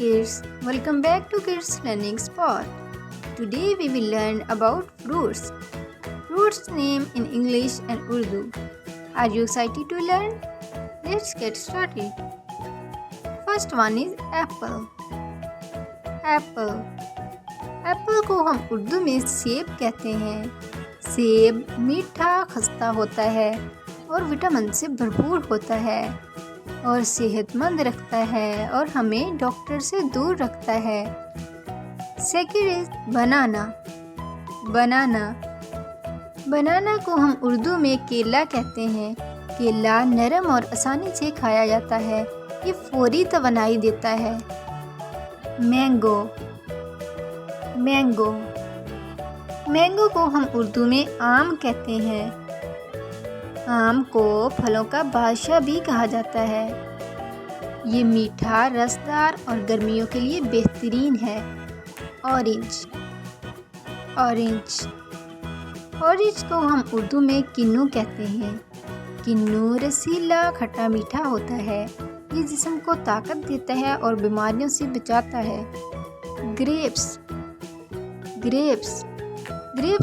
kids, welcome back to Kids Learning Spot. Today we will learn about fruits. Fruits name in English and Urdu. Are you excited to learn? Let's get started. First one is apple. Apple. Apple को हम उर्दू में सेब कहते हैं। सेब मीठा खस्ता होता है और विटामिन से भरपूर होता है और सेहतमंद रखता है और हमें डॉक्टर से दूर रखता है। Second is banana. बनाना को हम उर्दू में केला कहते हैं। केला नरम और आसानी से खाया जाता है। ये फौरी तवानाई देता है। मैंगो को हम उर्दू में आम कहते हैं। आम को फलों का बादशाह भी कहा जाता है। ये मीठा, रसदार और गर्मियों के लिए बेहतरीन है। ऑरेंज को हम उर्दू में किन्नू कहते हैं। किन्नू रसीला खट्टा मीठा होता है। ये जिस्म को ताकत देता है और बीमारियों से बचाता है। ग्रेप्स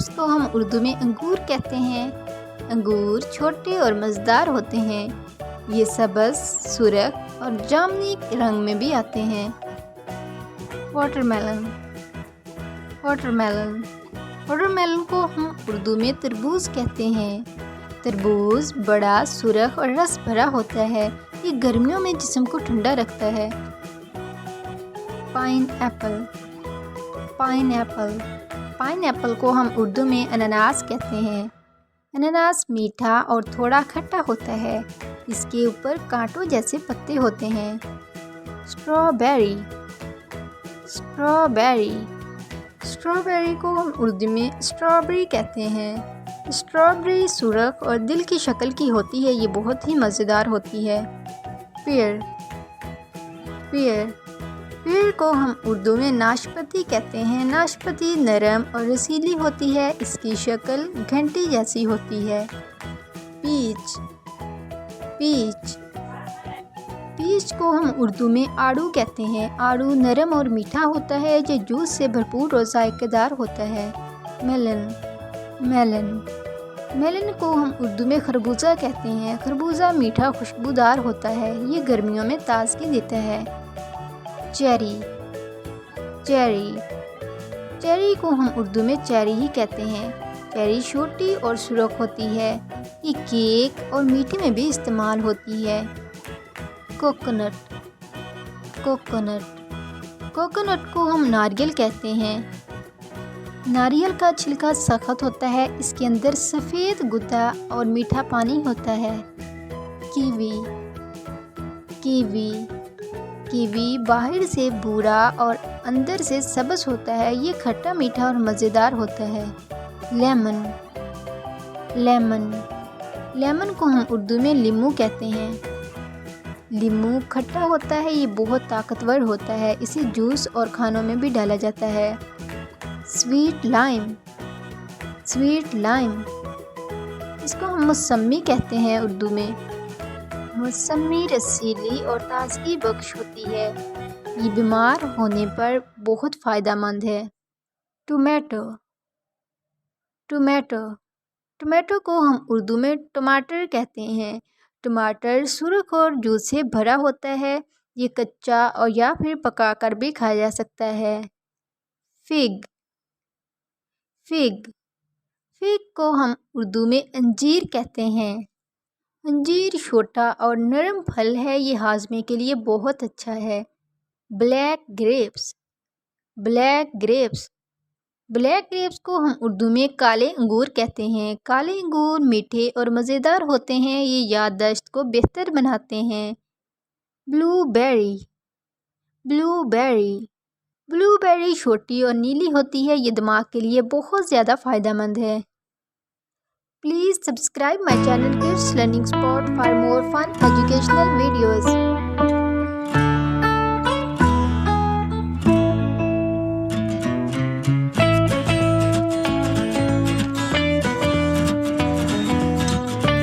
को हम उर्दू में अंगूर कहते हैं। अंगूर छोटे और मज़ेदार होते हैं। ये सब्ज़, सुर्ख और जामुनी रंग में भी आते हैं। वाटरमेलन को हम उर्दू में तरबूज कहते हैं। तरबूज बड़ा, सुर्ख और रस भरा होता है। ये गर्मियों में जिस्म को ठंडा रखता है। पाइनएप्पल को हम उर्दू में अनानास कहते हैं। अनानास मीठा और थोड़ा खट्टा होता है। इसके ऊपर कांटों जैसे पत्ते होते हैं। स्ट्रॉबेरी को हम उर्दू में स्ट्रॉबेरी कहते हैं। स्ट्रॉबेरी सुर्ख और दिल की शक्ल की होती है। ये बहुत ही मज़ेदार होती है। पेड़ को हम उर्दू में नाशपाती कहते हैं। नाशपाती नरम और रसीली होती है। इसकी शक्ल घंटी जैसी होती है। पीच को हम उर्दू में आड़ू कहते हैं। आड़ू नरम और मीठा होता है। जो जूस से भरपूर और जायकेदार होता है। मेलन को हम उर्दू में खरबूजा कहते हैं। खरबूजा मीठा खुशबूदार होता है। ये गर्मियों में ताजगी देता है। चेरी को हम उर्दू में चेरी ही कहते हैं। चेरी छोटी और सुर्ख होती है। ये केक और मीठे में भी इस्तेमाल होती है। कोकोनट को हम नारियल कहते हैं। नारियल का छिलका सख्त होता है। इसके अंदर सफ़ेद गुद्दा और मीठा पानी होता है। कीवी बाहर से भूरा और अंदर से सब्ज़ होता है। ये खट्टा मीठा और मज़ेदार होता है। लेमन को हम उर्दू में लीमू कहते हैं। लीमू खट्टा होता है। ये बहुत ताकतवर होता है। इसे जूस और खानों में भी डाला जाता है। स्वीट लाइम इसको हम मौसमी कहते हैं उर्दू में। मौसमी रसीली और ताजगी बख्श होती है। ये बीमार होने पर बहुत फ़ायदेमंद है। टमाटो को हम उर्दू में टमाटर कहते हैं। टमाटर सुर्ख और जूस से भरा होता है। ये कच्चा और या फिर पकाकर भी खाया जा सकता है। फिग को हम उर्दू में अंजीर कहते हैं। अंजीर छोटा और नरम फल है। ये हाजमे के लिए बहुत अच्छा है। ब्लैक ग्रेप्स को हम उर्दू में काले अंगूर कहते हैं। काले अंगूर मीठे और मज़ेदार होते हैं। ये याददाश्त को बेहतर बनाते हैं। ब्लूबेरी छोटी और नीली होती है। ये दिमाग के लिए बहुत ज़्यादा फ़ायदेमंद है। Please subscribe my channel Kids Learning Spot for more fun educational videos.